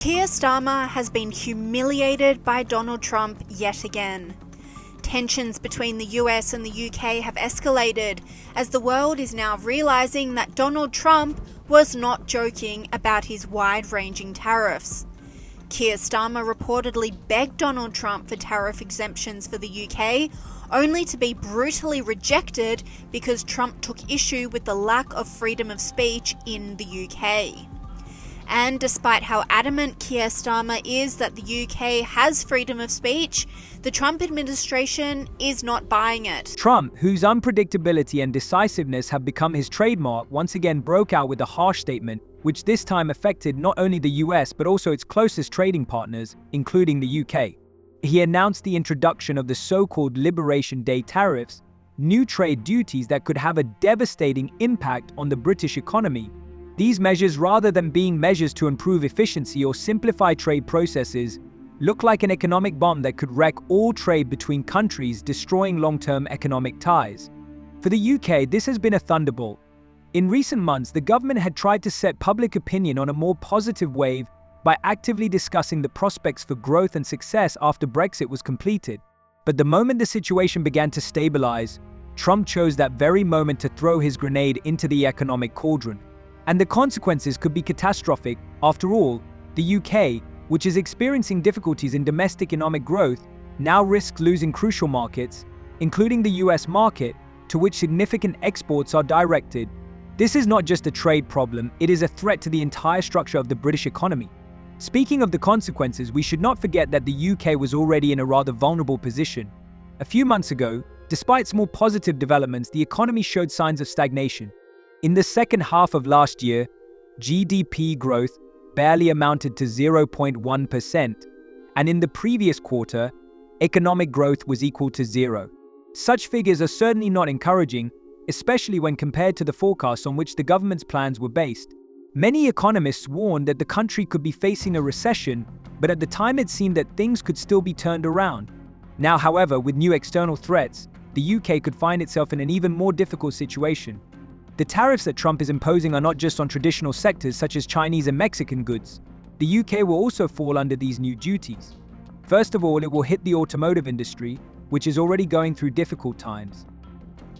Keir Starmer has been humiliated by Donald Trump yet again. Tensions between the US and the UK have escalated as the world is now realising that Donald Trump was not joking about his wide-ranging tariffs. Keir Starmer reportedly begged Donald Trump for tariff exemptions for the UK, only to be brutally rejected because Trump took issue with the lack of freedom of speech in the UK. And despite how adamant Keir Starmer is that the UK has freedom of speech, the Trump administration is not buying it. Trump, whose unpredictability and decisiveness have become his trademark, once again broke out with a harsh statement, which this time affected not only the US but also its closest trading partners, including the UK. He announced the introduction of the so-called Liberation Day tariffs, new trade duties that could have a devastating impact on the British economy. These measures, rather than being measures to improve efficiency or simplify trade processes, look like an economic bomb that could wreck all trade between countries, destroying long-term economic ties. For the UK, this has been a thunderbolt. In recent months, the government had tried to set public opinion on a more positive wave by actively discussing the prospects for growth and success after Brexit was completed. But the moment the situation began to stabilize, Trump chose that very moment to throw his grenade into the economic cauldron. And the consequences could be catastrophic. After all, the UK, which is experiencing difficulties in domestic economic growth, now risks losing crucial markets, including the US market, to which significant exports are directed. This is not just a trade problem, it is a threat to the entire structure of the British economy. Speaking of the consequences, we should not forget that the UK was already in a rather vulnerable position. A few months ago, despite small positive developments, the economy showed signs of stagnation. In the second half of last year, GDP growth barely amounted to 0.1%, and in the previous quarter, economic growth was equal to zero. Such figures are certainly not encouraging, especially when compared to the forecasts on which the government's plans were based. Many economists warned that the country could be facing a recession, but at the time it seemed that things could still be turned around. Now, however, with new external threats, the UK could find itself in an even more difficult situation. The tariffs that Trump is imposing are not just on traditional sectors such as Chinese and Mexican goods. The UK will also fall under these new duties. First of all, it will hit the automotive industry, which is already going through difficult times.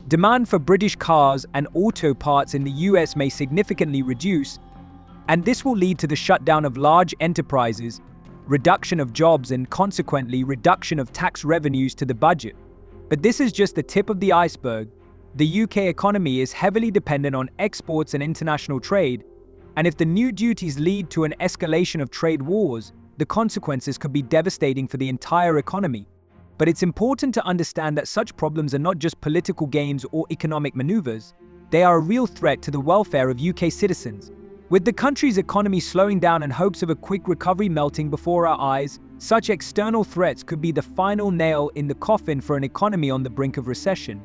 Demand for British cars and auto parts in the US may significantly reduce, and this will lead to the shutdown of large enterprises, reduction of jobs, and consequently reduction of tax revenues to the budget. But this is just the tip of the iceberg. The UK economy is heavily dependent on exports and international trade, and if the new duties lead to an escalation of trade wars, the consequences could be devastating for the entire economy. But it's important to understand that such problems are not just political games or economic maneuvers, they are a real threat to the welfare of UK citizens. With the country's economy slowing down and hopes of a quick recovery melting before our eyes, such external threats could be the final nail in the coffin for an economy on the brink of recession.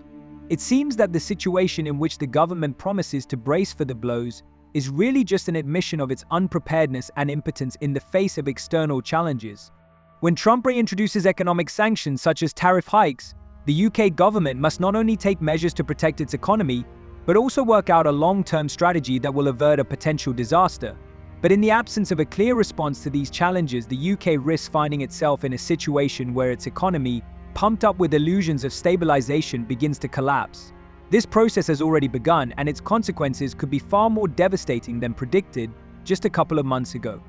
It seems that the situation in which the government promises to brace for the blows is really just an admission of its unpreparedness and impotence in the face of external challenges. When Trump reintroduces economic sanctions such as tariff hikes, the UK government must not only take measures to protect its economy, but also work out a long-term strategy that will avert a potential disaster. But in the absence of a clear response to these challenges, the UK risks finding itself in a situation where its economy, pumped up with illusions of stabilization, begins to collapse. This process has already begun, and its consequences could be far more devastating than predicted just a couple of months ago.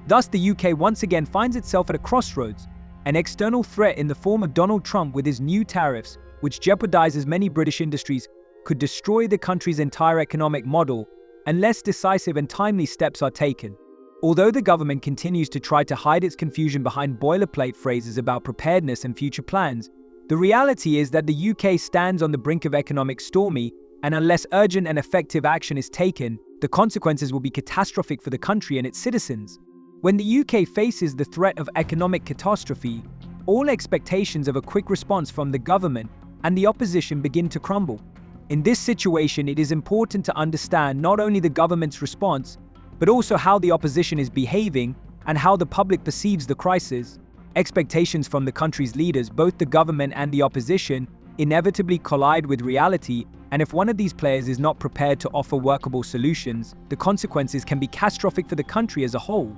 Thus, the UK once again finds itself at a crossroads. An external threat in the form of Donald Trump with his new tariffs, which jeopardizes many British industries, could destroy the country's entire economic model unless decisive and timely steps are taken. Although the government continues to try to hide its confusion behind boilerplate phrases about preparedness and future plans, the reality is that the UK stands on the brink of economic stormy, and unless urgent and effective action is taken, the consequences will be catastrophic for the country and its citizens. When the UK faces the threat of economic catastrophe, all expectations of a quick response from the government and the opposition begin to crumble. In this situation, it is important to understand not only the government's response, but also how the opposition is behaving and how the public perceives the crisis. Expectations from the country's leaders, both the government and the opposition, inevitably collide with reality, and if one of these players is not prepared to offer workable solutions, the consequences can be catastrophic for the country as a whole.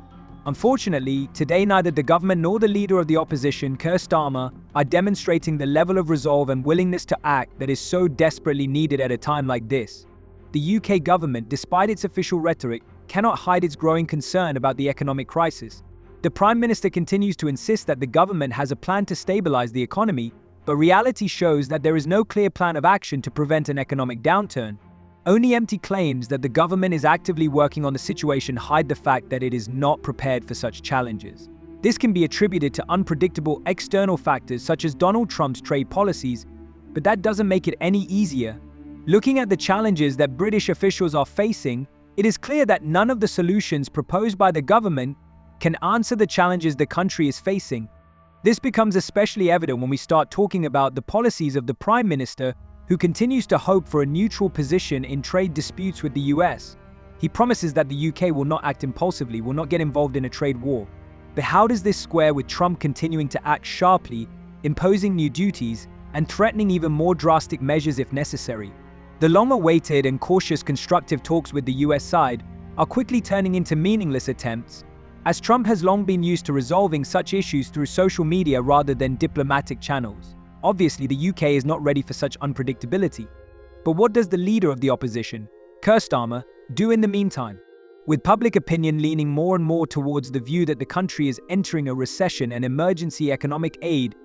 Unfortunately, today neither the government nor the leader of the opposition, Keir Starmer, are demonstrating the level of resolve and willingness to act that is so desperately needed at a time like this. The UK government, despite its official rhetoric, cannot hide its growing concern about the economic crisis. The Prime Minister continues to insist that the government has a plan to stabilize the economy, but reality shows that there is no clear plan of action to prevent an economic downturn. Only empty claims that the government is actively working on the situation hide the fact that it is not prepared for such challenges. This can be attributed to unpredictable external factors such as Donald Trump's trade policies, but that doesn't make it any easier. Looking at the challenges that British officials are facing, it is clear that none of the solutions proposed by the government can answer the challenges the country is facing. This becomes especially evident when we start talking about the policies of the Prime Minister, who continues to hope for a neutral position in trade disputes with the US. He promises that the UK will not act impulsively, will not get involved in a trade war. But how does this square with Trump continuing to act sharply, imposing new duties, and threatening even more drastic measures if necessary? The long-awaited and cautious constructive talks with the US side are quickly turning into meaningless attempts, as Trump has long been used to resolving such issues through social media rather than diplomatic channels. Obviously, the UK is not ready for such unpredictability. But what does the leader of the opposition, Keir Starmer, do in the meantime? With public opinion leaning more and more towards the view that the country is entering a recession and emergency economic aid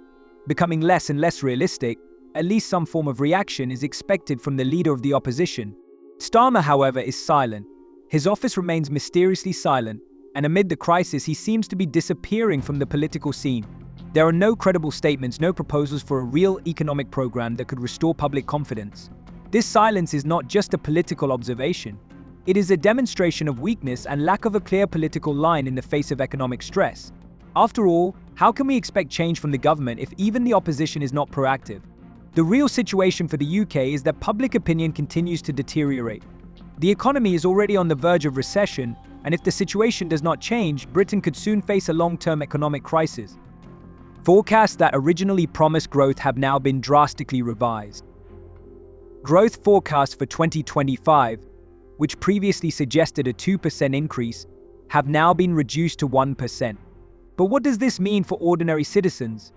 becoming less and less realistic, at least some form of reaction is expected from the leader of the opposition. Starmer, however, is silent. His office remains mysteriously silent, and amid the crisis, he seems to be disappearing from the political scene. There are no credible statements, no proposals for a real economic program that could restore public confidence. This silence is not just a political observation. It is a demonstration of weakness and lack of a clear political line in the face of economic stress. After all, how can we expect change from the government if even the opposition is not proactive? The real situation for the UK is that public opinion continues to deteriorate. The economy is already on the verge of recession, and if the situation does not change, Britain could soon face a long-term economic crisis. Forecasts that originally promised growth have now been drastically revised. Growth forecasts for 2025, which previously suggested a 2% increase, have now been reduced to 1%. But what does this mean for ordinary citizens?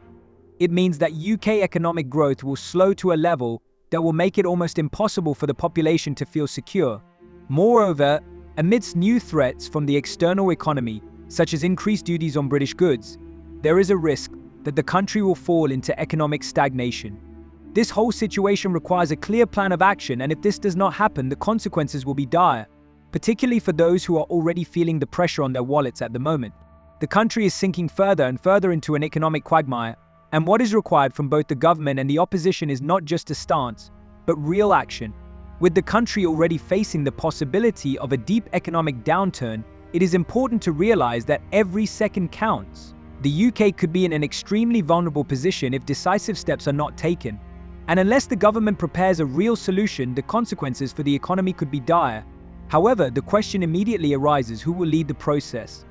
It means that UK economic growth will slow to a level that will make it almost impossible for the population to feel secure. Moreover, amidst new threats from the external economy, such as increased duties on British goods, there is a risk that the country will fall into economic stagnation. This whole situation requires a clear plan of action, and if this does not happen, the consequences will be dire, particularly for those who are already feeling the pressure on their wallets at the moment. The country is sinking further and further into an economic quagmire, and what is required from both the government and the opposition is not just a stance, but real action. With the country already facing the possibility of a deep economic downturn, it is important to realize that every second counts. The UK could be in an extremely vulnerable position if decisive steps are not taken. And unless the government prepares a real solution, the consequences for the economy could be dire. However, the question immediately arises: who will lead the process?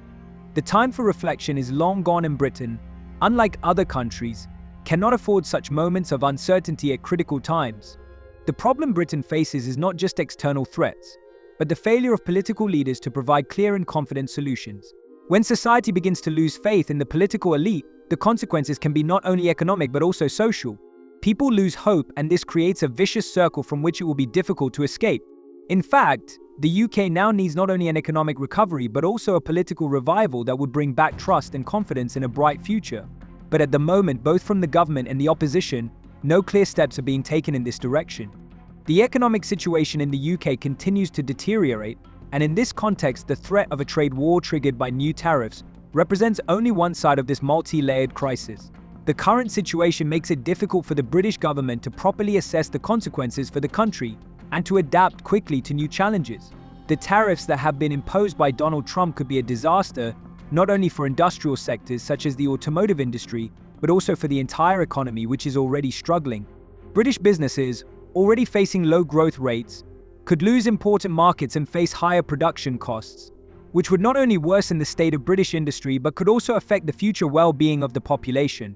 The time for reflection is long gone, and Britain, unlike other countries, cannot afford such moments of uncertainty at critical times. The problem Britain faces is not just external threats, but the failure of political leaders to provide clear and confident solutions. When society begins to lose faith in the political elite, the consequences can be not only economic but also social. People lose hope, and this creates a vicious circle from which it will be difficult to escape. In fact, the UK now needs not only an economic recovery but also a political revival that would bring back trust and confidence in a bright future. But at the moment, both from the government and the opposition, no clear steps are being taken in this direction. The economic situation in the UK continues to deteriorate, and in this context, the threat of a trade war triggered by new tariffs represents only one side of this multi-layered crisis. The current situation makes it difficult for the British government to properly assess the consequences for the country and to adapt quickly to new challenges. The tariffs that have been imposed by Donald Trump could be a disaster, not only for industrial sectors such as the automotive industry, but also for the entire economy, which is already struggling. British businesses, already facing low growth rates, could lose important markets and face higher production costs, which would not only worsen the state of British industry but could also affect the future well-being of the population.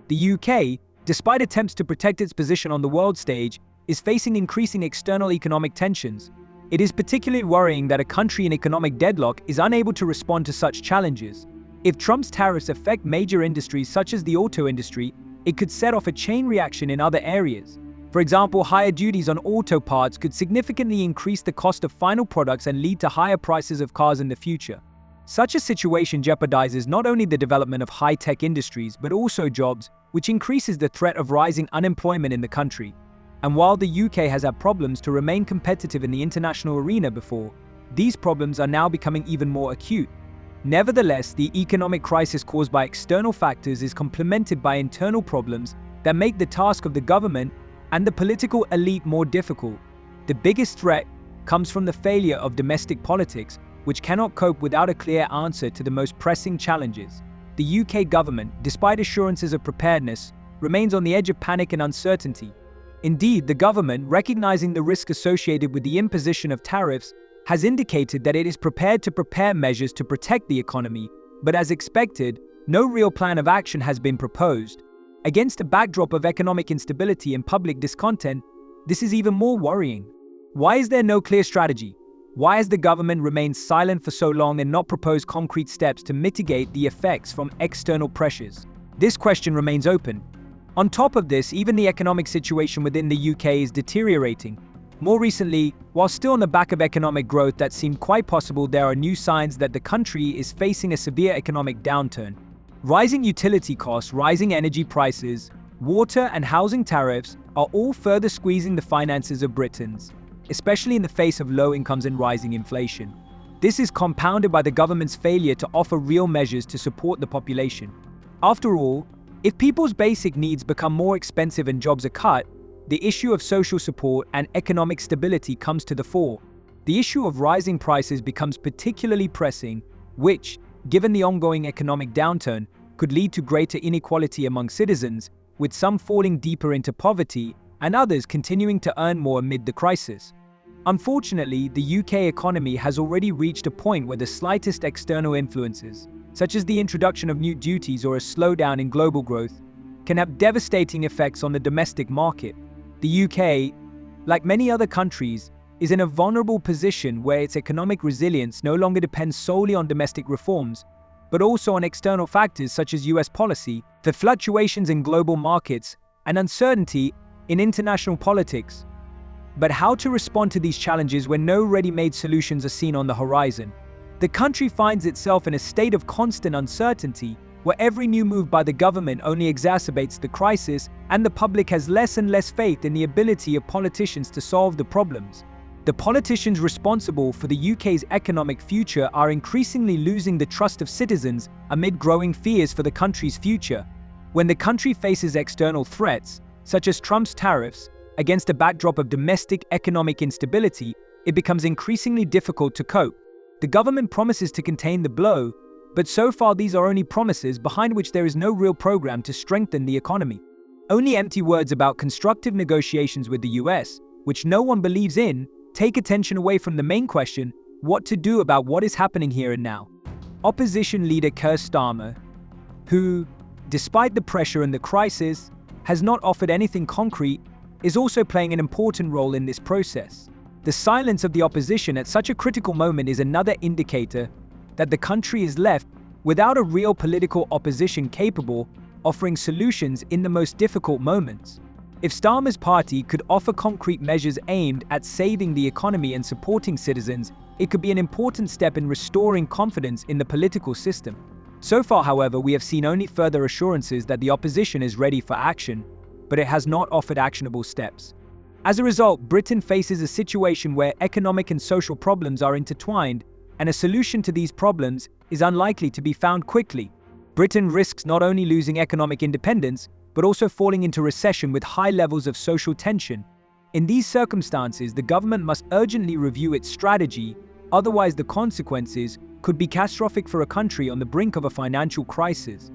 The UK, despite attempts to protect its position on the world stage, is facing increasing external economic tensions. It is particularly worrying that a country in economic deadlock is unable to respond to such challenges. If Trump's tariffs affect major industries such as the auto industry, it could set off a chain reaction in other areas. For example, higher duties on auto parts could significantly increase the cost of final products and lead to higher prices of cars in the future. Such a situation jeopardizes not only the development of high-tech industries, but also jobs, which increases the threat of rising unemployment in the country. And while the UK has had problems to remain competitive in the international arena before, these problems are now becoming even more acute. Nevertheless, the economic crisis caused by external factors is complemented by internal problems that make the task of the government and the political elite more difficult. The biggest threat comes from the failure of domestic politics, which cannot cope without a clear answer to the most pressing challenges. The UK government, despite assurances of preparedness, remains on the edge of panic and uncertainty. Indeed, the government, recognizing the risk associated with the imposition of tariffs, has indicated that it is prepared to prepare measures to protect the economy, but as expected, no real plan of action has been proposed. Against a backdrop of economic instability and public discontent, this is even more worrying. Why is there no clear strategy? Why has the government remained silent for so long and not proposed concrete steps to mitigate the effects from external pressures? This question remains open. On top of this, even the economic situation within the UK is deteriorating. More recently, while still on the back of economic growth that seemed quite possible, there are new signs that the country is facing a severe economic downturn. Rising utility costs, rising energy prices, water and housing tariffs are all further squeezing the finances of Britons, especially in the face of low incomes and rising inflation. This is compounded by the government's failure to offer real measures to support the population. After all, if people's basic needs become more expensive and jobs are cut, the issue of social support and economic stability comes to the fore. The issue of rising prices becomes particularly pressing, which, given the ongoing economic downturn, could lead to greater inequality among citizens, with some falling deeper into poverty and others continuing to earn more amid the crisis. Unfortunately, the UK economy has already reached a point where the slightest external influences, such as the introduction of new duties or a slowdown in global growth, can have devastating effects on the domestic market. The UK, like many other countries, is in a vulnerable position where its economic resilience no longer depends solely on domestic reforms, but also on external factors such as US policy, the fluctuations in global markets, and uncertainty in international politics. But how to respond to these challenges when no ready-made solutions are seen on the horizon? The country finds itself in a state of constant uncertainty, where every new move by the government only exacerbates the crisis, and the public has less and less faith in the ability of politicians to solve the problems. The politicians responsible for the UK's economic future are increasingly losing the trust of citizens amid growing fears for the country's future. When the country faces external threats, such as Trump's tariffs, against a backdrop of domestic economic instability, it becomes increasingly difficult to cope. The government promises to contain the blow, but so far these are only promises behind which there is no real program to strengthen the economy. Only empty words about constructive negotiations with the US, which no one believes in, take attention away from the main question: what to do about what is happening here and now. Opposition leader Keir Starmer, who, despite the pressure and the crisis, has not offered anything concrete, is also playing an important role in this process. The silence of the opposition at such a critical moment is another indicator that the country is left without a real political opposition capable of offering solutions in the most difficult moments. If Starmer's party could offer concrete measures aimed at saving the economy and supporting citizens, it could be an important step in restoring confidence in the political system. So far, however, we have seen only further assurances that the opposition is ready for action, but it has not offered actionable steps. As a result, Britain faces a situation where economic and social problems are intertwined, and a solution to these problems is unlikely to be found quickly. Britain risks not only losing economic independence, but also falling into recession with high levels of social tension. In these circumstances, the government must urgently review its strategy, otherwise the consequences could be catastrophic for a country on the brink of a financial crisis.